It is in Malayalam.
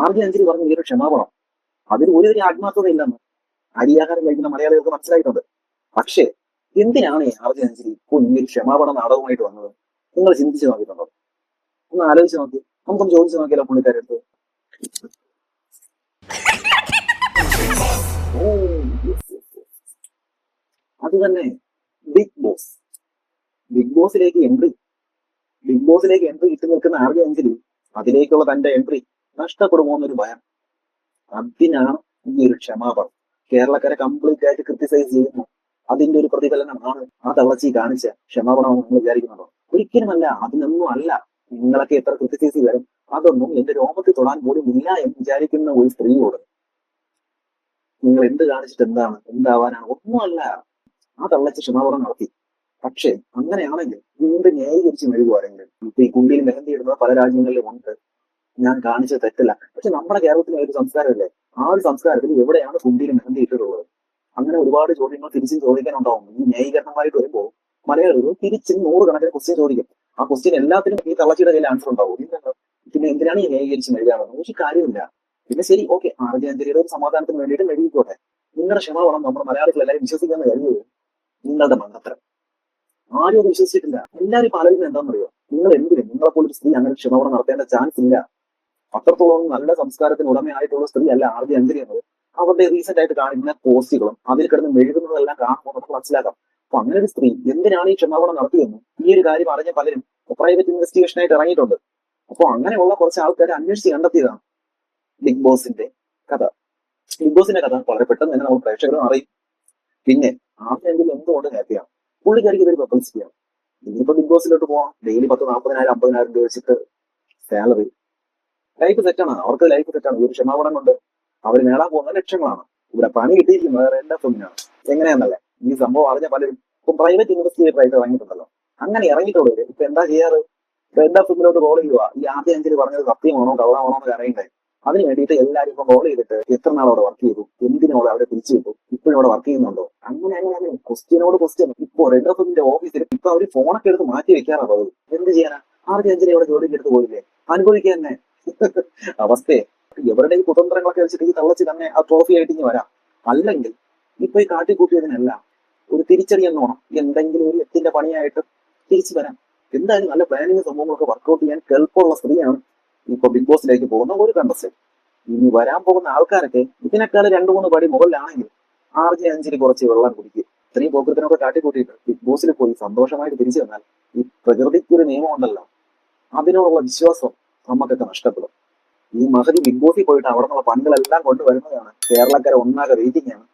RJ അഞ്ജലി പറഞ്ഞ ഈ ഒരു ക്ഷമാപണം അതിൽ ഒരു ആത്മാർത്ഥത ഇല്ലെന്ന് അരിയാഹാരം കഴിക്കുന്ന മലയാളികൾക്ക് മനസ്സിലായിട്ടുണ്ട്. പക്ഷേ എന്തിനാണ് RJ അഞ്ജലി ഇപ്പോൾ ഈ ഒരു ക്ഷമാപണ നാടകമായിട്ട് വന്നത്? നിങ്ങൾ ചിന്തിച്ചു നോക്കിയിട്ടുണ്ടോ? ഒന്ന് ആലോചിച്ച് നോക്കി, നമുക്കൊന്ന് ചോദിച്ചു നോക്കിയാലോ പുള്ളിക്കാരടുത്ത്. ഓ yes, yes, yes. അത് തന്നെ, ബിഗ് ബോസ്. ബിഗ് ബോസിലേക്ക് എൻട്രി ഇട്ട് നിൽക്കുന്ന RJ അഞ്ജലി അതിലേക്കുള്ള തന്റെ എൻട്രി നഷ്ടപ്പെടുമോ എന്നൊരു ഭയം. അതിനാണ് ഈ ഒരു ക്ഷമാപണം. കേരളക്കരെ കംപ്ലീറ്റ് ആയിട്ട് ക്രിട്ടിസൈസ് ചെയ്യുന്നു. അതിന്റെ ഒരു പ്രതിഫലനമാണ് ആ തള്ളച്ചി കാണിച്ച ക്ഷമാപണം നിങ്ങൾ വിചാരിക്കുന്നുണ്ടോ? ഒരിക്കലുമല്ല, അതിനൊന്നും അല്ല. നിങ്ങളൊക്കെ എത്ര ക്രിട്ടിസൈസ് വരും, അതൊന്നും എന്റെ രോമത്തിൽ തൊടാൻ പോലും ഇല്ല എന്ന് വിചാരിക്കുന്ന ഒരു സ്ത്രീയോട് നിങ്ങൾ എന്ത് കാണിച്ചിട്ട് എന്താവാനാണ്? ഒന്നുമല്ല. ആ തള്ളച്ചി ക്ഷമാപണം നടത്തി. പക്ഷെ അങ്ങനെയാണെങ്കിൽ വീണ്ടും ന്യായീകരിച്ച് മെഴുകുവാരെങ്കിലും. ഇപ്പൊ ഈ കുണ്ടിയിൽ മെഹന്തി ഇടുന്നത് പല രാജ്യങ്ങളിലും ഉണ്ട്, ഞാൻ കാണിച്ചത് തെറ്റല്ല. പക്ഷെ നമ്മുടെ കേരളത്തിലെ ഒരു സംസ്കാരമല്ലേ, ആ ഒരു സംസ്കാരത്തിൽ എവിടെയാണ് കുണ്ടിയിൽ മെഹന്തി ഇട്ടിട്ടുള്ളത്? അങ്ങനെ ഒരുപാട് ചോദ്യങ്ങൾ തിരിച്ചും ചോദിക്കാനുണ്ടാവും. ഈ ന്യായീകരണമായിട്ട് വരുമ്പോൾ മലയാളികൾ തിരിച്ചും 100 കണക്കിന് ക്വസ്റ്റ്യൻ ചോദിക്കും. ആ ക്വസ്റ്റ്യൻ എല്ലാത്തിനും ഈ തള്ളച്ചിയുടെ കയ്യിൽ ആൻസർ ഉണ്ടാവും. പിന്നെ എന്തിനാണ് ഈ ന്യായീകരിച്ച് മെഴുകാറുള്ളത്? ഒരു കാര്യമില്ല. പിന്നെ ശരി, ഓക്കെ, RJ അഞ്ജലിയുടെ ഒരു സമാധാനത്തിന് വേണ്ടിയിട്ട് മെഴുകിക്കോട്ടെ. നിങ്ങളുടെ ക്ഷമാപണം നമ്മുടെ മലയാളികൾ എല്ലാവരും വിശ്വസിക്കാന്ന് കരുതുന്നത് നിങ്ങളുടെ മണ്ടത്തരം. ആരും അത് വിശ്വസിച്ചിട്ടില്ല. എല്ലാവരും ഇപ്പൊ ആലോചിക്കുന്നത് എന്താണെന്നറിയോ? നിങ്ങളെപ്പോലൊരു സ്ത്രീ അങ്ങനെ ക്ഷമാപണം നടത്തേണ്ട ചാൻസ് ഇല്ല. അത്രത്തോളം നല്ല സംസ്കാരത്തിന് ഉടമയായിട്ടുള്ള സ്ത്രീ അല്ല RJ അഞ്ജലി എന്നത്. അവരുടെ റീസെന്റ് ആയിട്ട് കാണിക്കുന്ന പോസ്റ്റുകളും അതിൽ കിടന്ന് മെഴുകുന്നതെല്ലാം കാണുമ്പോൾ നമുക്ക് മനസ്സിലാക്കാം. അപ്പൊ അങ്ങനെ ഒരു സ്ത്രീ എന്തിനാണ് ഈ ക്ഷമാപണം നടത്തിയെന്നും ഈ ഒരു കാര്യം അറിഞ്ഞ പലരും പ്രൈവറ്റ് ഇൻവെസ്റ്റിഗേഷൻ ആയിട്ട് ഇറങ്ങിയിട്ടുണ്ട്. അപ്പോൾ അങ്ങനെയുള്ള കുറച്ച് ആൾക്കാരെ അന്വേഷിച്ച് കണ്ടെത്തിയതാണ് ബിഗ് ബോസിന്റെ കഥ. ബിഗ് ബോസിന്റെ കഥ വളരെ പെട്ടെന്ന് തന്നെ നമ്മൾ പ്രേക്ഷകരും അറിയും. പിന്നെ RJ അഞ്ജലി എന്തുകൊണ്ട് ഹാപ്പിയാണ്? പുള്ളിക്കാരിക്ക് ഇതൊരു പബ്ലിസിറ്റിയാണ്. ഇനിയിപ്പോ ബിഗ് ബോസിലോട്ട് പോവാം, ഡെയിലി 10, 40,000, 50,000 രൂപ വെച്ചിട്ട് സാലറി. ലൈഫ് സെറ്റാണ്, അവർക്ക് ലൈഫ് സെറ്റാണ്. ഈ ഒരു ക്ഷമാപണം കൊണ്ട് അവർ നേടാൻ പോകുന്ന ലക്ഷ്യങ്ങളാണ്. ഇവിടെ പണി കിട്ടിയിരിക്കുന്നത് വേറെ എല്ലാ ഫിലിമിനാണ്. എങ്ങനെയാണെന്നല്ലേ ഈ സംഭവം അറിഞ്ഞ പലരും ഇപ്പൊ പ്രൈവറ്റ് ഇൻവെസ്റ്റിഗേറ്റർ ആയിട്ട് ഇറങ്ങിയിട്ടുണ്ടല്ലോ. അങ്ങനെ ഇറങ്ങിയിട്ടുള്ളവർ ഇപ്പൊ എന്താ ചെയ്യാറ്? ഇപ്പൊ എല്ലാ ഫിലിമിലോട്ട് റോൾ ചെയ്യുക. ഈ RJ അഞ്ജലി പറഞ്ഞത് സത്യമാണോ കള്ളമാണോ എന്ന് അറിയണ്ടേ? അതിന് വേണ്ടിയിട്ട് എല്ലാവരും ഇപ്പൊ റോൾ ചെയ്തിട്ട് എത്ര നാൾ അവിടെ വർക്ക് ചെയ്തു, എന്തിനോട് അവിടെ തിരിച്ചു കിട്ടും, ഇപ്പോഴും അവിടെ വർക്ക് ചെയ്യുന്നുണ്ടോ, അങ്ങനെ ക്വസ്റ്റ്യനോട് ക്വസ്റ്റ്യൻ. ഇപ്പൊ റെഡ് എഫിന്റെ ഓഫീസിൽ ഇപ്പൊ അവര് ഫോണൊക്കെ എടുത്ത് മാറ്റി വെക്കാറാ പതിവ്. എന്ത് ചെയ്യാനാ? RJ അഞ്ജലി അവിടെ ജോലിക്ക് എടുത്ത് പോയില്ലേ? അനുഭവിക്കാൻ തന്നെ അവസ്ഥയെ. എവരുടെ ഈ കുതന്ത്രങ്ങളൊക്കെ വെച്ചിട്ട് ഈ തള്ളച്ച് തന്നെ ആ ട്രോഫി ആയിട്ട് ഇനി വരാം. അല്ലെങ്കിൽ ഇപ്പൊ ഈ കാട്ടിക്കൂട്ടിയതിനെല്ലാം ഒരു തിരിച്ചടി എന്നോണം എന്തെങ്കിലും ഒരു എത്തിന്റെ പണിയായിട്ട് തിരിച്ചു വരാം. എന്തായാലും നല്ല പ്ലാനിങ് സംഭവങ്ങളൊക്കെ വർക്ക്ഔട്ട് ചെയ്യാൻ എളുപ്പമുള്ള സ്ത്രീയാണ് ഇപ്പൊ ബിഗ് ബോസിലേക്ക് പോകുന്ന ഒരു കണ്ടസ്റ്റന്റ്. ഇനി വരാൻ പോകുന്ന ആൾക്കാരൊക്കെ ഇതിനേക്കാൾ 2-3 പടി മുകളിലാണെങ്കിൽ RJ അഞ്ജലി കുറച്ച് വെള്ളം കുടിക്കും. ഇത്രയും പോക്കത്തിനൊക്കെ കാട്ടിക്കൂട്ടിയിട്ട് ബിഗ് ബോസിൽ പോയി സന്തോഷമായിട്ട് തിരിച്ചു വന്നാൽ ഈ പ്രകൃതിക്ക് ഒരു നിയമം ഉണ്ടല്ലോ, അതിനോടുള്ള വിശ്വാസം നമുക്കൊക്കെ നഷ്ടപ്പെടും. ഈ മഹതി ബിഗ് ബോസിൽ പോയിട്ട് അവിടെ നിന്നുള്ള പണികളെല്ലാം കൊണ്ടുവരുന്നതാണ് കേരളക്കര ഒന്നാകെ വെയിറ്റിംഗ് ആണ്.